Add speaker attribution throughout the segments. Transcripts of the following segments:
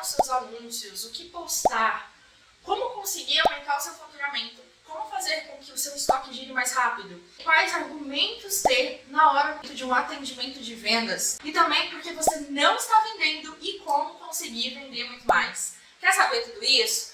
Speaker 1: nos seus anúncios, o que postar, como conseguir aumentar o seu faturamento, como fazer com que o seu estoque gire mais rápido, quais argumentos ter na hora de um atendimento de vendas e também porque você não está vendendo e como conseguir vender muito mais. Quer saber tudo isso?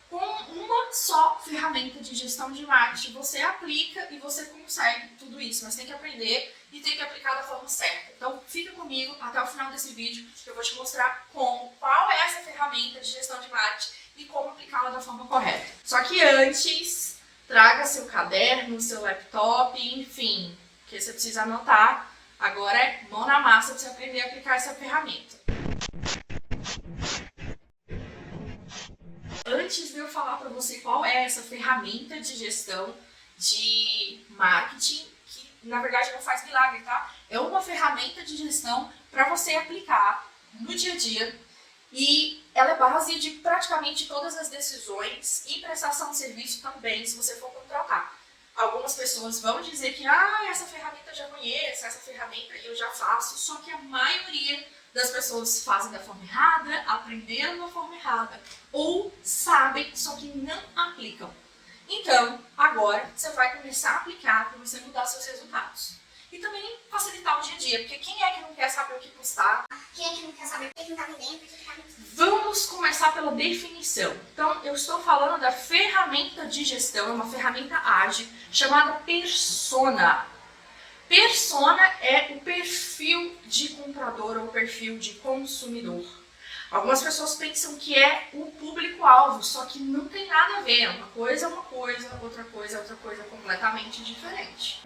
Speaker 1: Com uma só ferramenta de gestão de marketing, você aplica e você consegue tudo isso, mas tem que aprender e tem que aplicar da forma certa. Então fica comigo até o final desse vídeo que eu vou te mostrar qual é essa ferramenta de gestão de marketing e como aplicá-la da forma correta. Só que antes, traga seu caderno, seu laptop, enfim, que você precisa anotar. Agora é mão na massa para você aprender a aplicar essa ferramenta. Antes de eu falar para você qual é essa ferramenta de gestão de marketing, que na verdade não faz milagre, tá? É uma ferramenta de gestão para você aplicar no dia a dia e ela é base de praticamente todas as decisões e prestação de serviço também, se você for contratar. Algumas pessoas vão dizer que essa ferramenta eu já conheço, essa ferramenta eu já faço, só que a maioria das pessoas fazem da forma errada, aprenderam da forma errada, ou sabem, só que não aplicam. Então, agora você vai começar a aplicar para você mudar seus resultados. E também facilitar o dia a dia, porque quem é que não quer saber o que postar?
Speaker 2: Quem é que não quer saber por que não está vendendo, por que está vendendo?
Speaker 1: Vamos começar pela definição. Então, eu estou falando da ferramenta de gestão, é uma ferramenta ágil, chamada Persona. Persona é o perfil de comprador ou perfil de consumidor. Algumas pessoas pensam que é o público-alvo, só que não tem nada a ver. Uma coisa é uma coisa, outra coisa é outra coisa completamente diferente.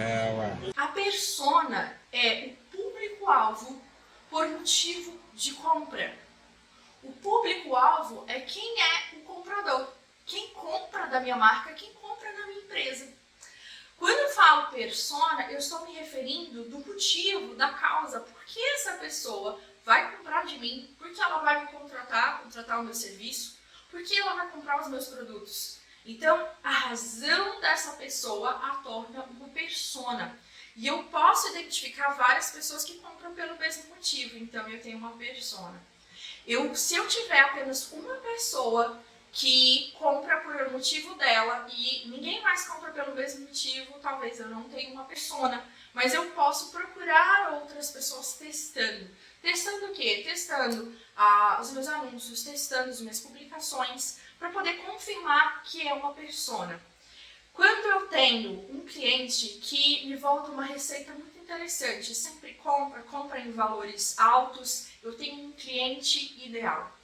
Speaker 1: A persona é o público-alvo por motivo de compra. O público-alvo é quem é o comprador. Quem compra da minha marca, quem compra da minha empresa. Quando eu falo persona, eu estou me referindo do motivo, da causa, por que essa pessoa vai comprar de mim, por que ela vai me contratar o meu serviço, por que ela vai comprar os meus produtos. Então, a razão dessa pessoa a torna uma persona. E eu posso identificar várias pessoas que compram pelo mesmo motivo, então eu tenho uma persona. Se eu tiver apenas uma pessoa que compra por motivo dela e ninguém mais compra pelo mesmo motivo, talvez eu não tenha uma persona, mas eu posso procurar outras pessoas testando. Testando o quê? Testando os meus anúncios, testando as minhas publicações, para poder confirmar que é uma persona. Quando eu tenho um cliente que me volta uma receita muito interessante, sempre compra em valores altos, eu tenho um cliente ideal.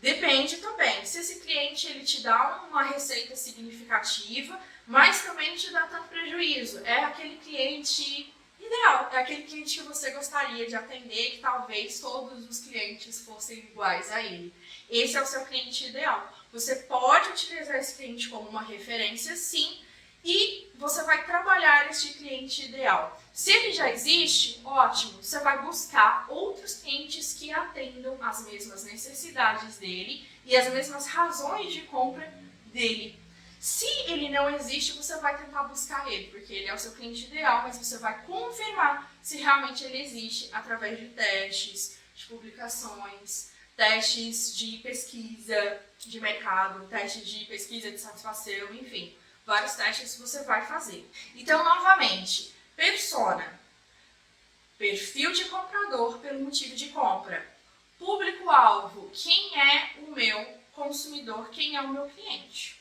Speaker 1: Depende também, se esse cliente ele te dá uma receita significativa, mas também te dá tanto prejuízo. É aquele cliente ideal, é aquele cliente que você gostaria de atender, que talvez todos os clientes fossem iguais a ele. Esse é o seu cliente ideal. Você pode utilizar esse cliente como uma referência, sim, e você vai trabalhar este cliente ideal. Se ele já existe, ótimo, você vai buscar outros clientes que atendam as mesmas necessidades dele e as mesmas razões de compra dele. Se ele não existe, você vai tentar buscar ele, porque ele é o seu cliente ideal, mas você vai confirmar se realmente ele existe através de testes, de publicações, testes de pesquisa de mercado, testes de pesquisa de satisfação, enfim, vários testes que você vai fazer. Então, novamente, persona, perfil de comprador pelo motivo de compra, público-alvo, quem é o meu consumidor, quem é o meu cliente.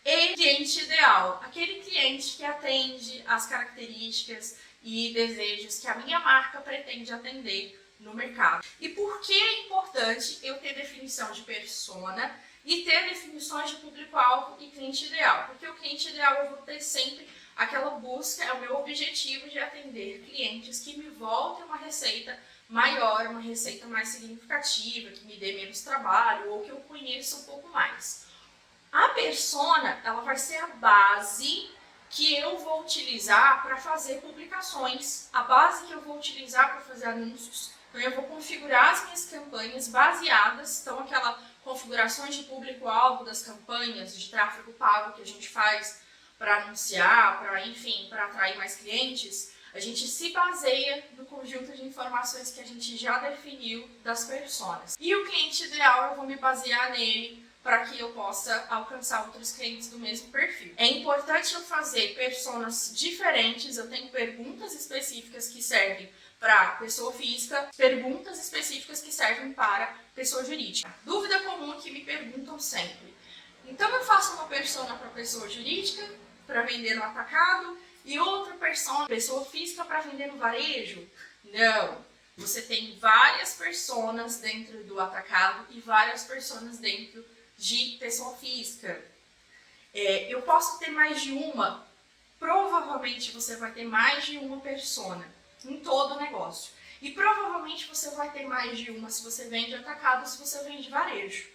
Speaker 1: E cliente ideal, aquele cliente que atende às características e desejos que a minha marca pretende atender no mercado. E por que é importante eu ter definição de persona e ter definições de público-alvo e cliente ideal? Porque o cliente ideal eu vou ter sempre aquela busca, é o meu objetivo de atender clientes que me voltem uma receita maior, uma receita mais significativa, que me dê menos trabalho ou que eu conheça um pouco mais. A persona, ela vai ser a base que eu vou utilizar para fazer publicações, a base que eu vou utilizar para fazer anúncios. Então eu vou configurar as minhas campanhas baseadas, então aquelas configurações de público-alvo das campanhas de tráfego pago que a gente faz para anunciar, para atrair mais clientes, A gente se baseia no conjunto de informações que a gente já definiu das personas. E o cliente ideal, eu vou me basear nele para que eu possa alcançar outros clientes do mesmo perfil. É importante eu fazer personas diferentes, eu tenho perguntas específicas que servem para pessoa física, perguntas específicas que servem para pessoa jurídica. Dúvida comum que me perguntam sempre. Então eu faço uma persona para pessoa jurídica, para vender no atacado, e outra persona, pessoa física, para vender no varejo? Não. Você tem várias personas dentro do atacado e várias personas dentro de pessoa física. Eu posso ter mais de uma? Provavelmente você vai ter mais de uma persona em todo o negócio. E provavelmente você vai ter mais de uma se você vende atacado ou se você vende varejo.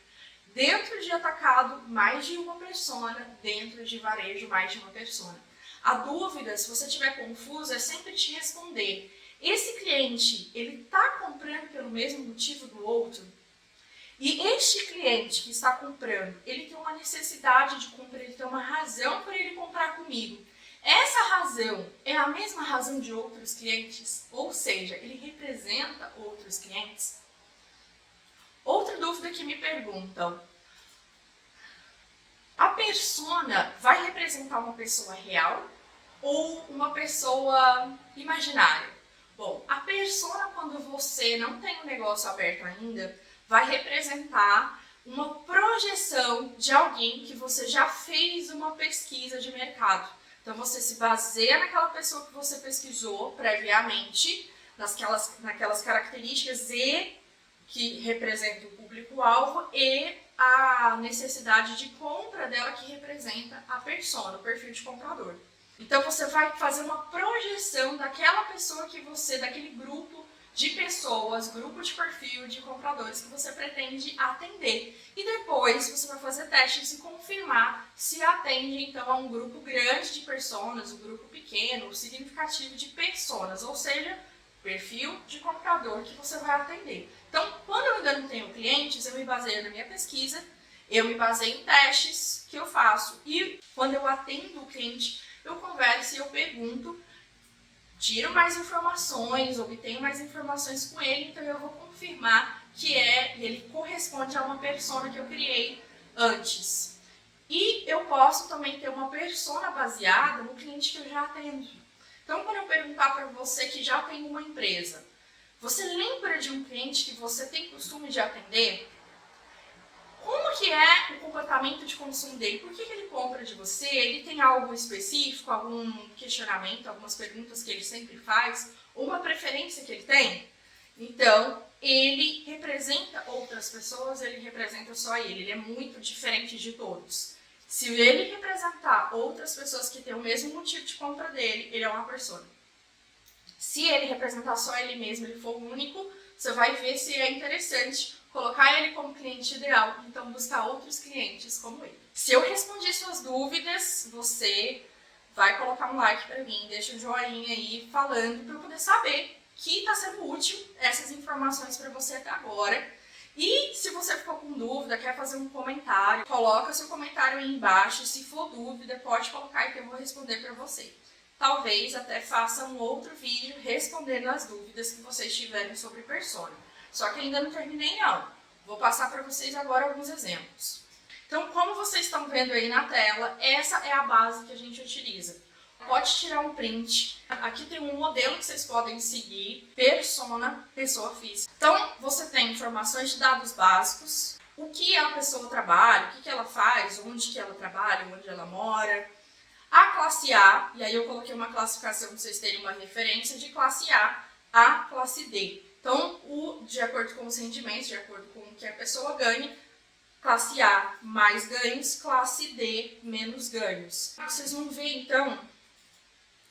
Speaker 1: Dentro de atacado, mais de uma persona. Dentro de varejo, mais de uma persona. A dúvida, se você estiver confuso, é sempre te responder. Esse cliente, ele está comprando pelo mesmo motivo do outro? E este cliente que está comprando, ele tem uma necessidade de compra, ele tem uma razão para ele comprar comigo. Essa razão é a mesma razão de outros clientes? Ou seja, ele representa outros clientes? Outra dúvida que me perguntam: a persona vai representar uma pessoa real ou uma pessoa imaginária? Bom, a persona, quando você não tem um negócio aberto ainda, vai representar uma projeção de alguém que você já fez uma pesquisa de mercado. Então você se baseia naquela pessoa que você pesquisou previamente, naquelas características e que representa o público-alvo e a necessidade de compra dela que representa a persona, o perfil de comprador. Então você vai fazer uma projeção daquela pessoa que você, daquele grupo de pessoas, grupo de perfil de compradores que você pretende atender. E depois você vai fazer testes e confirmar se atende então a um grupo grande de personas, um grupo pequeno, um significativo de personas, ou seja, perfil de comprador que você vai atender. Então, quando eu ainda não tenho clientes, eu me baseio na minha pesquisa, eu me baseio em testes que eu faço. E quando eu atendo o cliente, eu converso e eu pergunto, tiro mais informações, obtenho mais informações com ele, então eu vou confirmar que ele corresponde a uma persona que eu criei antes. E eu posso também ter uma persona baseada no cliente que eu já atendo. Então, quando eu perguntar para você que já tem uma empresa, você lembra de um cliente que você tem costume de atender? Como que é o comportamento de consumo dele? Por que ele compra de você? Ele tem algo específico, algum questionamento, algumas perguntas que ele sempre faz? Ou uma preferência que ele tem? Então, ele representa outras pessoas, ele representa só ele é muito diferente de todos. Se ele representar outras pessoas que têm o mesmo motivo de compra dele, ele é uma persona. Se ele representar só ele mesmo, ele for único, você vai ver se é interessante colocar ele como cliente ideal, então buscar outros clientes como ele. Se eu respondi suas dúvidas, você vai colocar um like para mim, deixa um joinha aí falando para eu poder saber que está sendo útil essas informações para você até agora. E se você ficou com dúvida, quer fazer um comentário, coloca seu comentário aí embaixo. Se for dúvida, pode colocar aí que eu vou responder para você. Talvez até faça um outro vídeo respondendo as dúvidas que vocês tiverem sobre persona. Só que ainda não terminei não. Vou passar para vocês agora alguns exemplos. Então, como vocês estão vendo aí na tela, essa é a base que a gente utiliza. Pode tirar um print. Aqui tem um modelo que vocês podem seguir, persona, pessoa física. Então, você tem informações de dados básicos, o que a pessoa trabalha, o que ela faz, onde que ela trabalha, onde ela mora. A classe A, e aí eu coloquei uma classificação para vocês terem uma referência de classe A classe D. Então, de acordo com os rendimentos, de acordo com o que a pessoa ganha, classe A mais ganhos, classe D menos ganhos. Vocês vão ver então,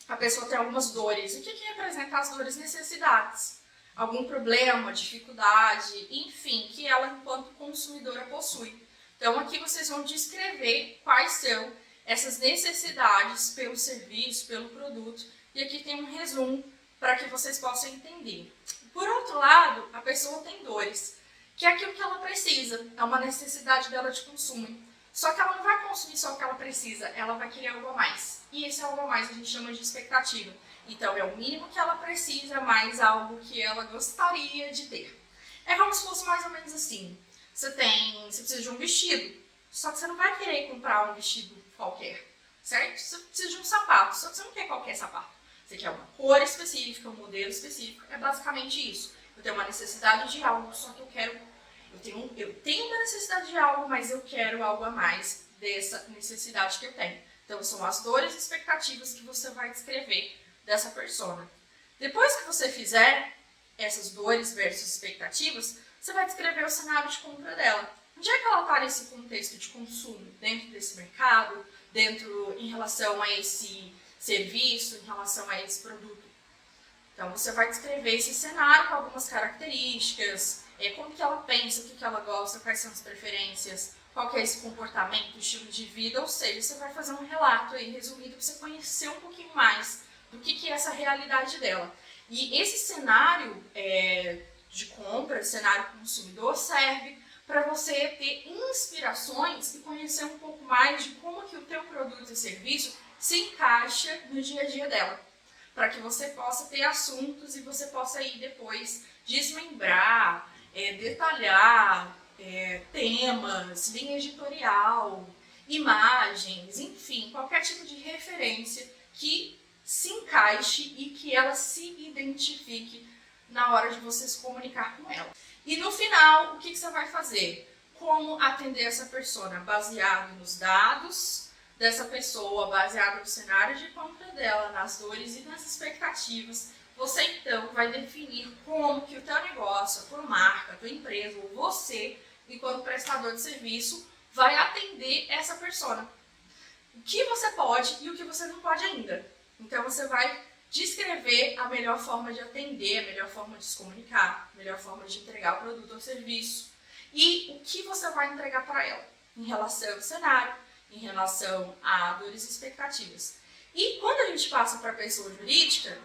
Speaker 1: a pessoa tem algumas dores. O que representa as dores? Necessidades. Algum problema, dificuldade, enfim, que ela enquanto consumidora possui. Então aqui vocês vão descrever quais são essas necessidades pelo serviço, pelo produto. E aqui tem um resumo para que vocês possam entender. Por outro lado, a pessoa tem dores, que é aquilo que ela precisa, é uma necessidade dela de consumo. Só que ela não vai consumir só o que ela precisa, ela vai querer algo a mais. E esse algo a mais a gente chama de expectativa. Então é o mínimo que ela precisa, mais algo que ela gostaria de ter. É como se fosse mais ou menos assim. Você precisa de um vestido, só que você não vai querer comprar um vestido qualquer, certo? Você precisa de um sapato, só que você não quer qualquer sapato. Você quer uma cor específica, um modelo específico. É basicamente isso. Eu tenho uma necessidade de algo, só que eu tenho uma necessidade de algo, mas eu quero algo a mais dessa necessidade que eu tenho. Então são as dores e expectativas que você vai descrever dessa persona. Depois que você fizer essas dores versus expectativas, você vai descrever o cenário de compra dela. Onde é que ela está nesse contexto de consumo? Dentro desse mercado? Em relação a esse serviço? Em relação a esse produto? Então você vai descrever esse cenário com algumas características, como que ela pensa, o que ela gosta, quais são as preferências, qual que é esse comportamento, estilo de vida, ou seja, você vai fazer um relato aí resumido para você conhecer um pouquinho mais do que é essa realidade dela. E esse cenário de compra, cenário consumidor, serve para você ter inspirações e conhecer um pouco mais de como que o teu produto e serviço se encaixa no dia a dia dela, para que você possa ter assuntos e você possa ir depois desmembrar, detalhar temas, linha editorial, imagens, enfim, qualquer tipo de referência que se encaixe e que ela se identifique na hora de você se comunicar com ela. E no final, o que você vai fazer? Como atender essa persona? Baseado nos dados dessa pessoa, baseado no cenário de compra dela, nas dores e nas expectativas, você então vai definir como que o teu negócio, a tua marca, a tua empresa, ou você, enquanto prestador de serviço, vai atender essa persona. O que você pode e o que você não pode ainda. Então você vai descrever a melhor forma de atender, a melhor forma de se comunicar, a melhor forma de entregar o produto ou serviço e o que você vai entregar para ela em relação ao cenário, em relação a dores e expectativas. E quando a gente passa para a pessoa jurídica,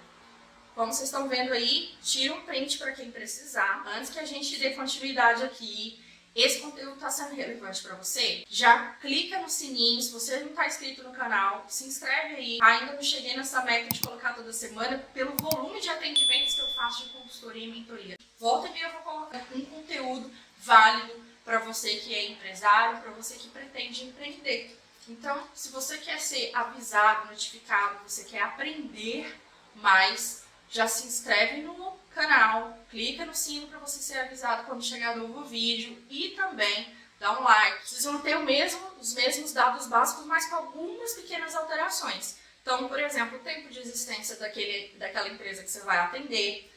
Speaker 1: como vocês estão vendo aí, tira um print para quem precisar. Antes que a gente dê continuidade aqui, esse conteúdo está sendo relevante para você, já clica no sininho. Se você não está inscrito no canal, se inscreve aí. Ainda não cheguei nessa meta de colocar toda semana pelo volume de atendimentos que eu faço de consultoria e mentoria. Volta e meia eu vou colocar um conteúdo válido para você que é empresário, para você que pretende empreender. Então, se você quer ser avisado, notificado, você quer aprender mais, já se inscreve no canal, clica no sino para você ser avisado quando chegar novo vídeo e também dá um like. Vocês vão ter os mesmos dados básicos, mas com algumas pequenas alterações. Então, por exemplo, o tempo de existência daquela empresa que você vai atender,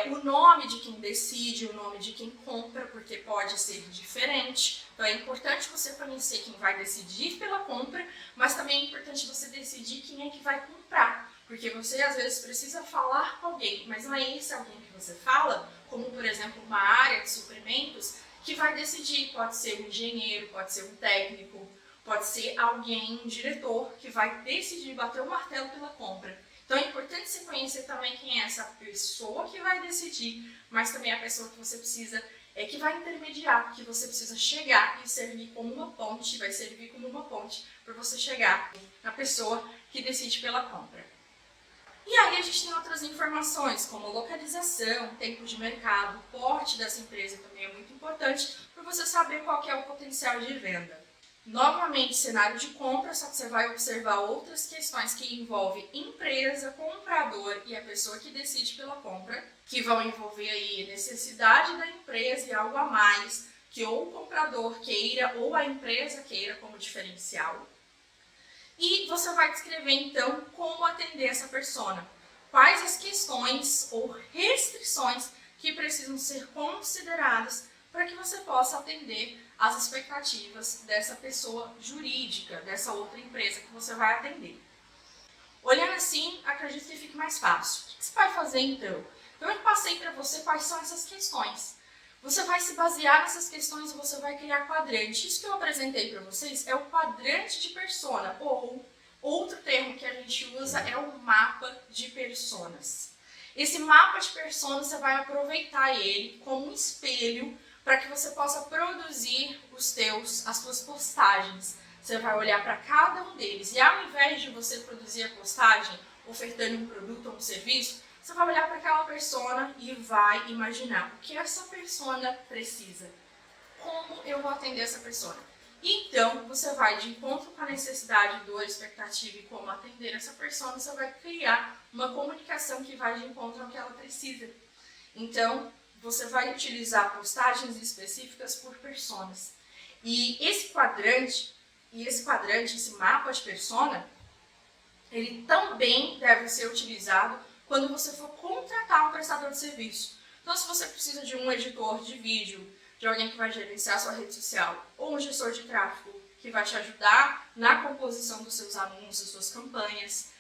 Speaker 1: o nome de quem decide, o nome de quem compra, porque pode ser diferente. Então é importante você conhecer quem vai decidir pela compra, mas também é importante você decidir quem é que vai comprar. Porque você às vezes precisa falar com alguém, mas não é esse alguém que você fala, como por exemplo uma área de suprimentos, que vai decidir. Pode ser um engenheiro, pode ser um técnico, pode ser alguém, um diretor, que vai decidir, bater o martelo pela compra. Então é importante você conhecer também quem é essa pessoa que vai decidir, mas também a pessoa que você precisa, que vai intermediar, que você precisa chegar e servir como uma ponte, vai servir como uma ponte para você chegar na pessoa que decide pela compra. E aí a gente tem outras informações, como localização, tempo de mercado, porte dessa empresa também é muito importante para você saber qual que é o potencial de venda. Novamente, cenário de compra, só que você vai observar outras questões que envolvem empresa, comprador e a pessoa que decide pela compra, que vão envolver aí necessidade da empresa e algo a mais que ou o comprador queira ou a empresa queira como diferencial. E você vai descrever então como atender essa persona, quais as questões ou restrições que precisam ser consideradas para que você possa atender as expectativas dessa pessoa jurídica, dessa outra empresa que você vai atender. Olhando assim, acredito que fique mais fácil. O que você vai fazer então? Então eu passei para você quais são essas questões. Você vai se basear nessas questões e você vai criar quadrante. Isso que eu apresentei para vocês é o quadrante de persona, ou outro termo que a gente usa é o mapa de personas. Esse mapa de personas, você vai aproveitar ele como um espelho para que você possa produzir as suas postagens. Você vai olhar para cada um deles e ao invés de você produzir a postagem ofertando um produto ou um serviço, você vai olhar para aquela persona e vai imaginar o que essa persona precisa. Como eu vou atender essa persona? Então, você vai de encontro com a necessidade, dor, expectativa e como atender essa persona, você vai criar uma comunicação que vai de encontro ao que ela precisa. Então, você vai utilizar postagens específicas por personas. E esse quadrante, esse mapa de persona, ele também deve ser utilizado quando você for contratar um prestador de serviço. Então, se você precisa de um editor de vídeo, de alguém que vai gerenciar a sua rede social, ou um gestor de tráfego que vai te ajudar na composição dos seus anúncios, suas campanhas,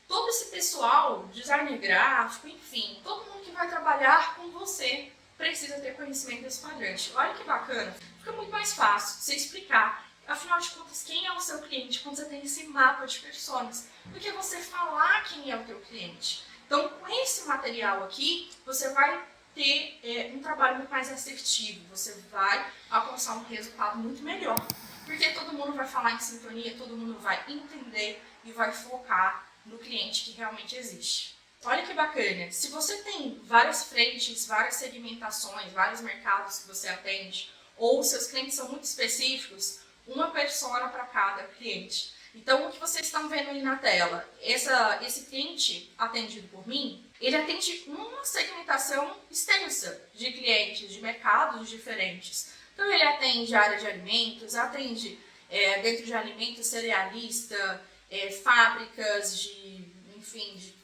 Speaker 1: todo esse pessoal, designer gráfico, enfim, todo mundo que vai trabalhar com você precisa ter conhecimento desse quadrante. Olha que bacana, fica muito mais fácil você explicar, afinal de contas, quem é o seu cliente quando você tem esse mapa de personas, do que você falar quem é o teu cliente. Então, com esse material aqui, você vai ter um trabalho muito mais assertivo, você vai alcançar um resultado muito melhor, porque todo mundo vai falar em sintonia, todo mundo vai entender e vai focar no cliente que realmente existe. Olha que bacana, se você tem várias frentes, várias segmentações, vários mercados que você atende, ou seus clientes são muito específicos, uma persona para cada cliente. Então, o que vocês estão vendo aí na tela, esse cliente atendido por mim, ele atende uma segmentação extensa de clientes, de mercados diferentes. Então, ele atende a área de alimentos, atende dentro de alimentos cerealista, fábricas de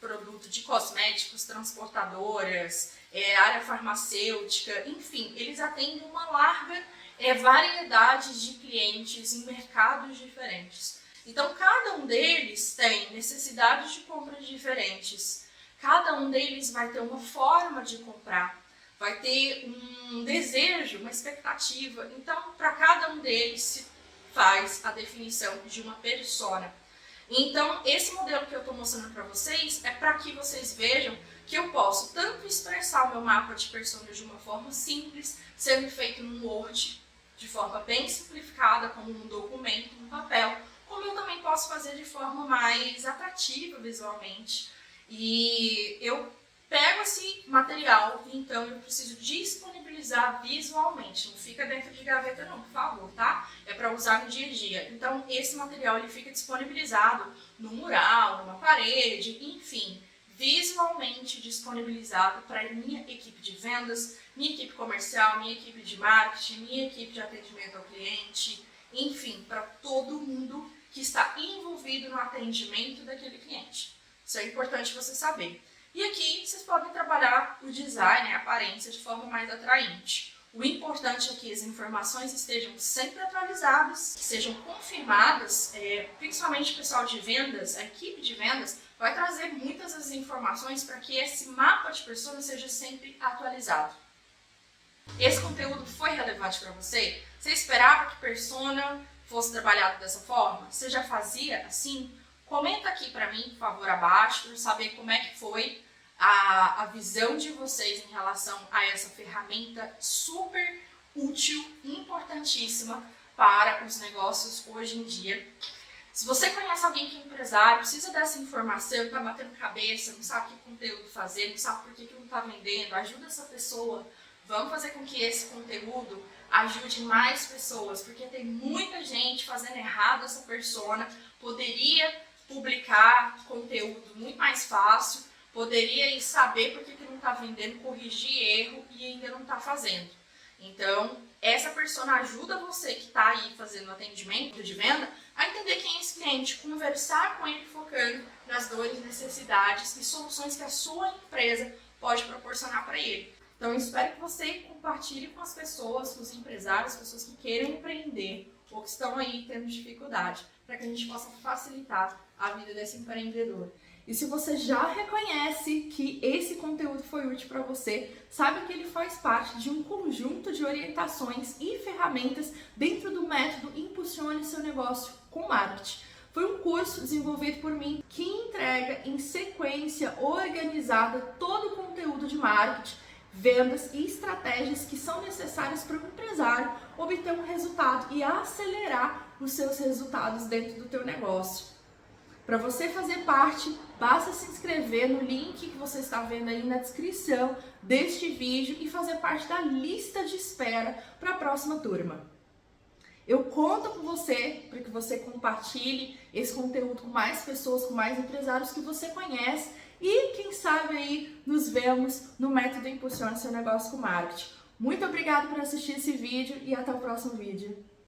Speaker 1: produto de cosméticos, transportadoras, área farmacêutica, enfim, eles atendem uma larga variedade de clientes em mercados diferentes. Então, cada um deles tem necessidades de compra diferentes. Cada um deles vai ter uma forma de comprar, vai ter um desejo, uma expectativa. Então, para cada um deles se faz a definição de uma persona. Então, esse modelo que eu estou mostrando para vocês é para que vocês vejam que eu posso tanto expressar o meu mapa de personas de uma forma simples, sendo feito num Word, de forma bem simplificada, como um documento, um papel, como eu também posso fazer de forma mais atrativa visualmente. E eu pego esse material e então eu preciso disponibilizar visualmente. Não fica dentro de gaveta não, por favor, tá? É para usar no dia a dia. Então esse material ele fica disponibilizado no mural, numa parede, enfim, visualmente disponibilizado para minha equipe de vendas, minha equipe comercial, minha equipe de marketing, minha equipe de atendimento ao cliente, enfim, para todo mundo que está envolvido no atendimento daquele cliente. Isso é importante você saber. E aqui vocês podem trabalhar o design, a aparência de forma mais atraente. O importante é que as informações estejam sempre atualizadas, sejam confirmadas, principalmente o pessoal de vendas, a equipe de vendas, vai trazer muitas das informações para que esse mapa de personas seja sempre atualizado. Esse conteúdo foi relevante para você? Você esperava que persona fosse trabalhado dessa forma? Você já fazia assim? Comenta aqui para mim, por favor, abaixo, para eu saber como é que foi a visão de vocês em relação a essa ferramenta super útil, importantíssima para os negócios hoje em dia. Se você conhece alguém que é empresário, precisa dessa informação, está batendo cabeça, não sabe que conteúdo fazer, não sabe por que não está vendendo, ajuda essa pessoa. Vamos fazer com que esse conteúdo ajude mais pessoas, porque tem muita gente fazendo errado essa persona, poderia publicar conteúdo muito mais fácil, poderia saber por que não está vendendo, corrigir erro e ainda não está fazendo. Então, essa persona ajuda você que está aí fazendo atendimento de venda a entender quem é esse cliente, conversar com ele focando nas dores, necessidades e soluções que a sua empresa pode proporcionar para ele. Então, eu espero que você compartilhe com as pessoas, com os empresários, as pessoas que queiram empreender ou que estão aí tendo dificuldade, para que a gente possa facilitar a vida desse empreendedor. E se você já reconhece que esse conteúdo foi útil para você, saiba que ele faz parte de um conjunto de orientações e ferramentas dentro do método Impulsione Seu Negócio com Marketing. Foi um curso desenvolvido por mim que entrega em sequência organizada todo o conteúdo de marketing, vendas e estratégias que são necessárias para o empresário obter um resultado e acelerar os seus resultados dentro do teu negócio. Para você fazer parte, basta se inscrever no link que você está vendo aí na descrição deste vídeo e fazer parte da lista de espera para a próxima turma. Eu conto com você para que você compartilhe esse conteúdo com mais pessoas, com mais empresários que você conhece e quem sabe aí nos vemos no Método Impulsione Seu Negócio com Marketing. Muito obrigada por assistir esse vídeo e até o próximo vídeo.